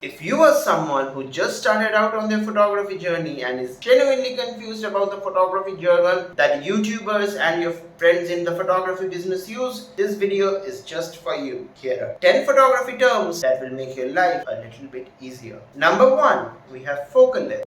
If you are someone who just started out on their photography journey and is genuinely confused about the photography jargon that YouTubers and your friends in the photography business use, this video is just for you. Here are 10 photography terms that will make your life a little bit easier. Number 1, we have focal length.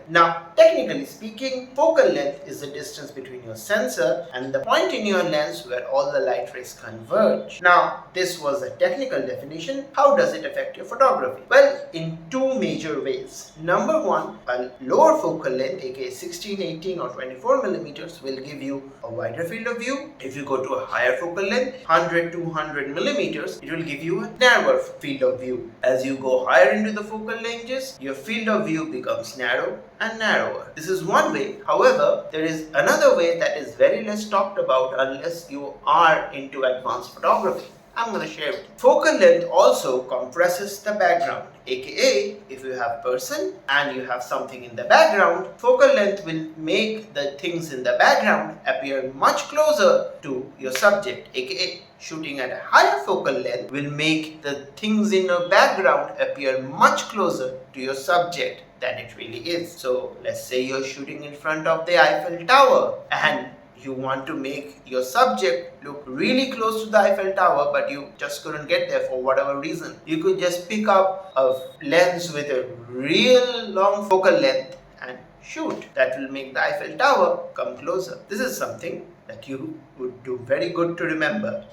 Now, technically speaking, focal length is the distance between your sensor and the point in your lens where all the light rays converge. Now, this was a technical definition. How does it affect your photography? Well, in two major ways. Number one, a lower focal length, aka 16, 18 or 24 millimeters, will give you a wider field of view. If you go to a higher focal length, 100, 200 millimeters, it will give you a narrower field of view. As you go higher into the focal ranges, your field of view becomes narrow and narrower. This is one way. However, there is another way that is very less talked about unless you are into advanced photography. I'm going to share it. Focal length also compresses the background, aka if you have person and you have something in the background, focal length will make the things in the background appear much closer to your subject, aka shooting at a higher focal length will make the things in your background appear much closer to your subject than it really is. So let's say you're shooting in front of the Eiffel Tower and you want to make your subject look really close to the Eiffel Tower, but you just couldn't get there for whatever reason. You could just pick up a lens with a real long focal length and shoot. That will make the Eiffel Tower come closer. This is something that you would do very good to remember.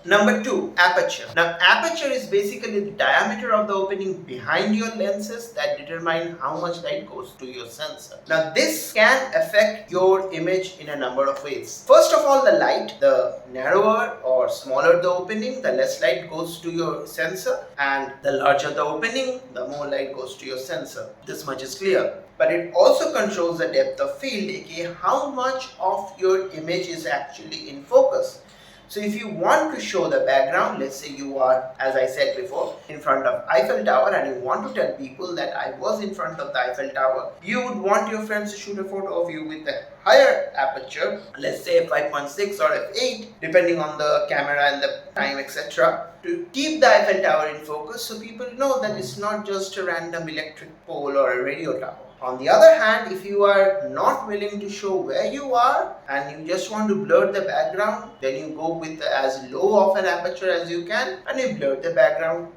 Number 2, aperture. Now, aperture is basically the diameter of the opening behind your lenses that determine how much light goes to your sensor. Now, this can affect your image in a number of ways. First of all, the light, the narrower or smaller the opening, the less light goes to your sensor, and the larger the opening, the more light goes to your sensor. This much is clear. But it also controls the depth of field, aka how much of your image is actually in focus. So if you want to show the background, let's say you are, as I said before, in front of Eiffel Tower and you want to tell people that I was in front of the Eiffel Tower, you would want your friends to shoot a photo of you with a higher aperture, let's say 5.6 or f8, depending on the camera and the time, etc., to keep the Eiffel Tower in focus so people know that it's not just a random electric pole or a radio tower. On the other hand, if you are not willing to show where you are and you just want to blur the background, then you go with as low of an aperture as you can and you blur the background,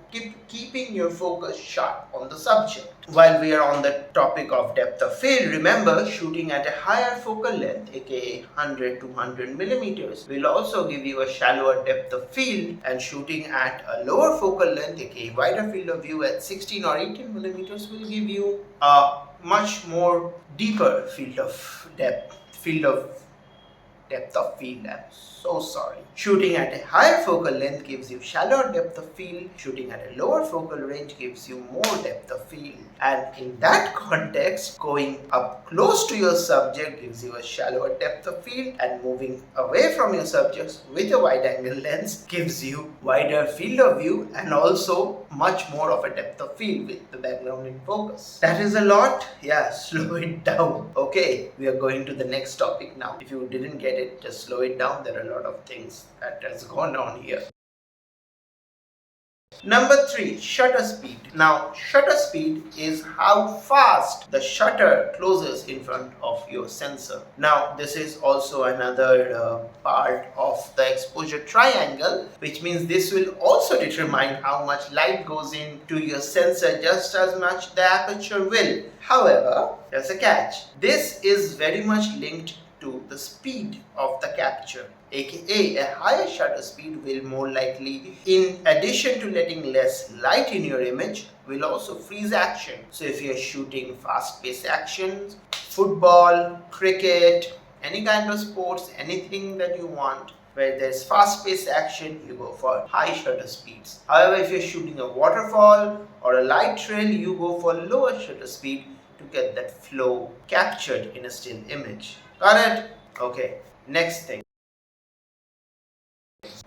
keeping your focus sharp on the subject. While we are on the topic of depth of field, remember shooting at a higher focal length, aka 100 to 100 millimeters, will also give you a shallower depth of field, and shooting at a lower focal length, aka wider field of view at 16 or 18 millimeters, will give you a much more deeper field of depth of field. I'm so sorry. Shooting at a higher focal length gives you shallower depth of field. Shooting at a lower focal range gives you more depth of field. And in that context, going up close to your subject gives you a shallower depth of field, and moving away from your subjects with a wide angle lens gives you wider field of view and also much more of a depth of field with the background in focus. That is a lot. Yeah, slow it down. Okay, we are going to the next topic now. If you didn't get it, just slow it down. There are a lot of things that has gone on here. Number 3, shutter speed. Now, shutter speed is how fast the shutter closes in front of your sensor. Now, this is also another part of the exposure triangle, which means this will also determine how much light goes into your sensor just as much the aperture will. However, there's a catch. This is very much linked to the speed of the capture, aka a higher shutter speed will more likely, in addition to letting less light in your image, will also freeze action. So if you're shooting fast-paced actions, football, cricket, any kind of sports, anything that you want where there's fast-paced action, you go for high shutter speeds. However, if you're shooting a waterfall or a light trail, you go for lower shutter speed to get that flow captured in a still image. Got it? Okay, next thing.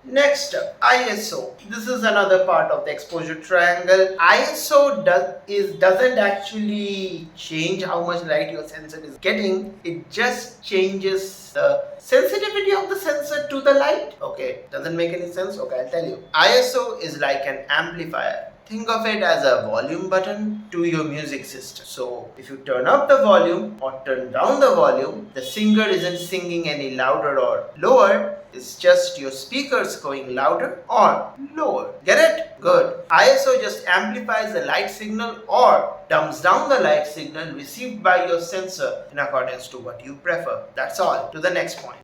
Next up, ISO. This is another part of the exposure triangle. ISO doesn't actually change how much light your sensor is getting. It just changes the sensitivity of the sensor to the light. Okay, doesn't make any sense? Okay, I'll tell you. ISO is like an amplifier. Think of it as a volume button to your music system. So if you turn up the volume or turn down the volume, the singer isn't singing any louder or lower. It's just your speakers going louder or lower. Get it? Good. ISO just amplifies the light signal or dumbs down the light signal received by your sensor in accordance to what you prefer. That's all. To the next point.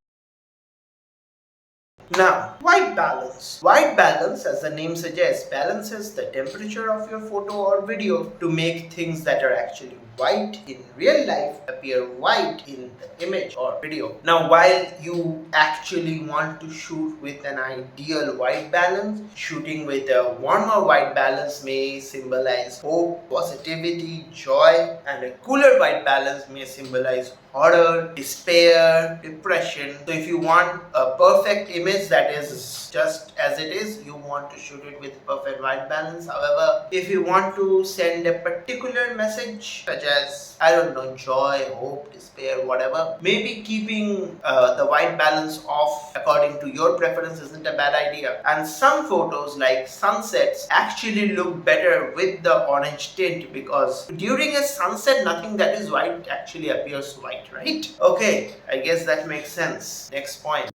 Now, white balance. White balance, as the name suggests, balances the temperature of your photo or video to make things that are actually white in real life appear white in the image or video. Now, while you actually want to shoot with an ideal white balance, shooting with a warmer white balance may symbolize hope, positivity, joy, and a cooler white balance may symbolize horror, despair, depression. So if you want a perfect image that is just as it is, you want to shoot it with perfect white balance. However, if you want to send a particular message such as, I don't know, joy, hope, despair, whatever, maybe keeping the white balance off according to your preference isn't a bad idea. And some photos like sunsets actually look better with the orange tint because during a sunset nothing that is white actually appears white, right? Okay, I guess that makes sense. Next point.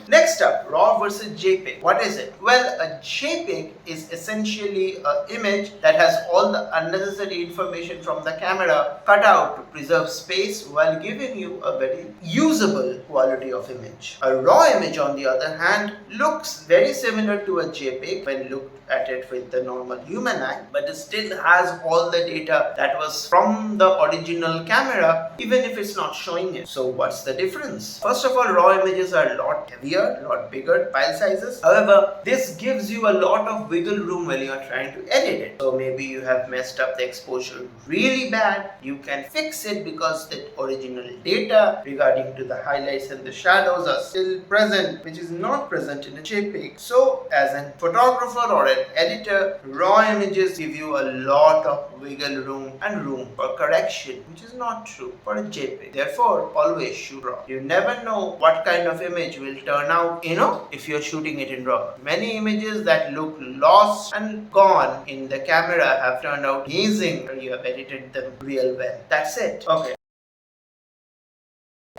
Next up, RAW versus JPEG. What is it? Well, a JPEG is essentially an image that has all the unnecessary information from the camera cut out to preserve space while giving you a very usable quality of image. A RAW image, on the other hand, looks very similar to a JPEG when looked at it with the normal human eye, but it still has all the data that was from the original camera, even if it's not showing it. So what's the difference? First of all, RAW images are a lot heavier, a lot bigger file sizes. However, this gives you a lot of wiggle room when you are trying to edit it. So maybe you have messed up the exposure really bad. You can fix it because the original data regarding to the highlights and the shadows are still present, which is not present in a JPEG. So as a photographer or an editor, RAW images give you a lot of wiggle room and room for correction, which is not true for a JPEG. Therefore, always shoot RAW. You never know what kind of image will turn out, if you're shooting it in RAW. Many images that look lost and gone in the camera have turned out amazing when you have edited them real well. That's it. Okay.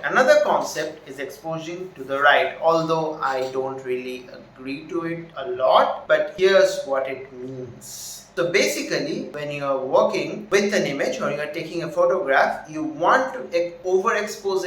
Another concept is exposing to the right, although I don't really agree to it a lot, but here's what it means. So basically, when you are working with an image or you are taking a photograph, you want to overexpose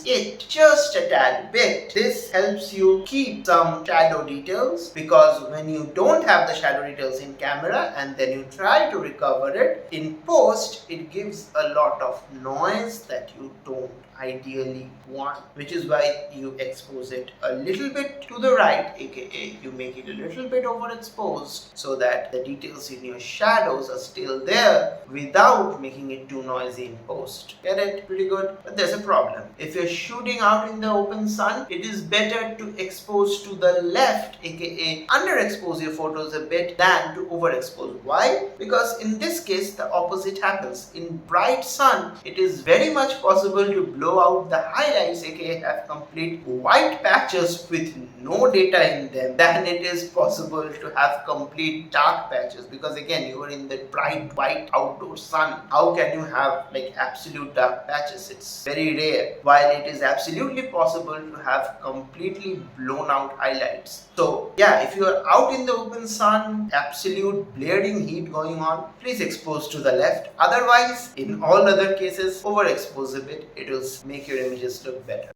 it just a tad bit. This helps you keep some shadow details, because when you don't have the shadow details in camera and then you try to recover it in post, it gives a lot of noise that you don't ideally want, which is why you expose it a little bit to the right, aka you make it a little bit overexposed so that the details in your shadows are still there without making it too noisy in post. Get it? Pretty good. But there's a problem. If you're shooting out in the open sun, it is better to expose to the left, aka underexpose your photos a bit than to overexpose. Why? Because in this case the opposite happens. In bright sun, it is very much possible to blow out the highlights, aka have complete white patches with no data in them, than it is possible to have complete dark patches, because again you are in the bright white outdoor sun. How can you have like absolute dark patches? It's very rare. While it is absolutely possible to have completely blown out highlights. So yeah, if you are out in the open sun, absolute blaring heat going on, please expose to the left. Otherwise, in all other cases, overexpose a bit. It will make your images look better.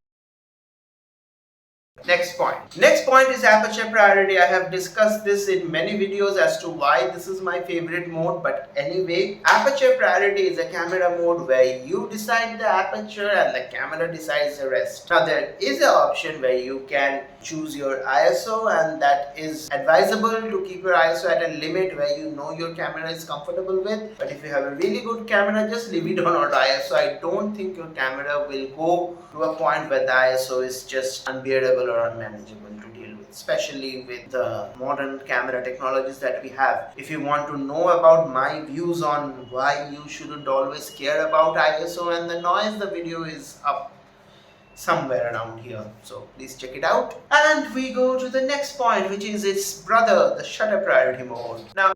Next point is aperture priority. I have discussed this in many videos as to why this is my favorite mode, but anyway, aperture priority is a camera mode where you decide the aperture and the camera decides the rest. Now there is an option where you can choose your ISO, and that is advisable to keep your ISO at a limit where you know your camera is comfortable with. But if you have a really good camera, just leave it on auto ISO. I don't think your camera will go to a point where the ISO is just unbearable or unmanageable to deal with, especially with the modern camera technologies that we have. If you want to know about my views on why you shouldn't always care about ISO and the noise, the video is up somewhere around here, so please check it out. And we go to the next point, which is its brother, the shutter priority mode. Now,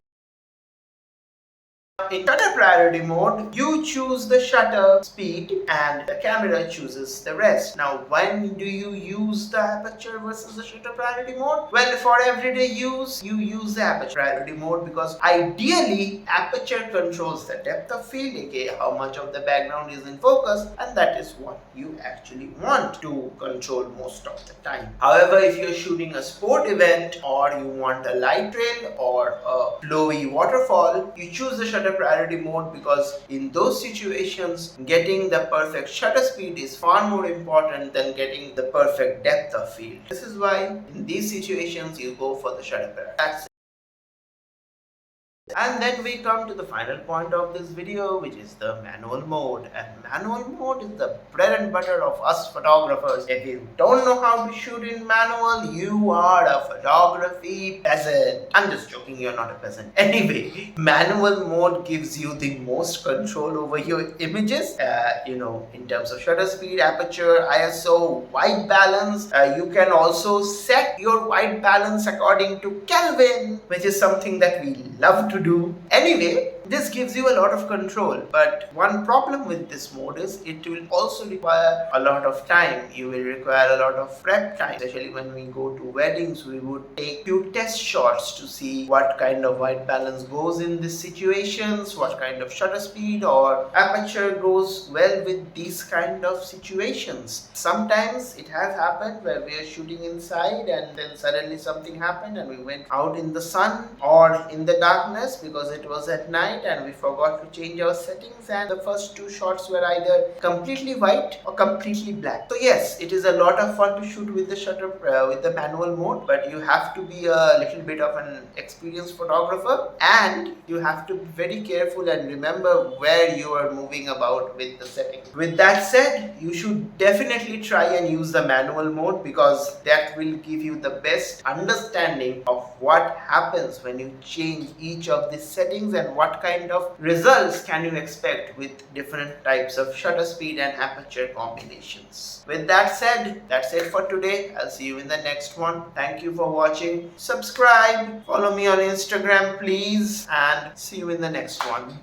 in shutter priority mode, you choose the shutter speed and the camera chooses the rest. Now, when do you use the aperture versus the shutter priority mode? Well, for everyday use, you use the aperture priority mode, because ideally, aperture controls the depth of field, aka how much of the background is in focus, and that is what you actually want to control most of the time. However, if you're shooting a sport event or you want a light trail or a flowy waterfall, you choose the shutter priority mode, because in those situations, getting the perfect shutter speed is far more important than getting the perfect depth of field. This is why in these situations you go for the shutter priority. That's it. And then we come to the final point of this video, which is the manual mode. And manual mode is the bread and butter of us photographers. If you don't know how to shoot in manual, you are a photography peasant. I'm just joking, you're not a peasant. Anyway, manual mode gives you the most control over your images, in terms of shutter speed, aperture, ISO, white balance. You can also set your white balance according to Kelvin, which is something that we love to do. Anyway, this gives you a lot of control, but one problem with this mode is it will also require a lot of time. You will require a lot of prep time, especially when we go to weddings. We would take few test shots to see what kind of white balance goes in these situations, what kind of shutter speed or aperture goes well with these kind of situations. Sometimes it has happened where we are shooting inside and then suddenly something happened and we went out in the sun or in the darkness because it was at night and we forgot to change our settings, and the first two shots were either completely white or completely black. So yes, it is a lot of fun to shoot with the shutter with the manual mode, but you have to be a little bit of an experienced photographer and you have to be very careful and remember where you are moving about with the settings. With that said, you should definitely try and use the manual mode, because that will give you the best understanding of what happens when you change each of these settings and what kind of results can you expect with different types of shutter speed and aperture combinations. With that said, that's it for today. I'll see you in the next one. Thank you for watching. Subscribe, follow me on Instagram please, and see you in the next one.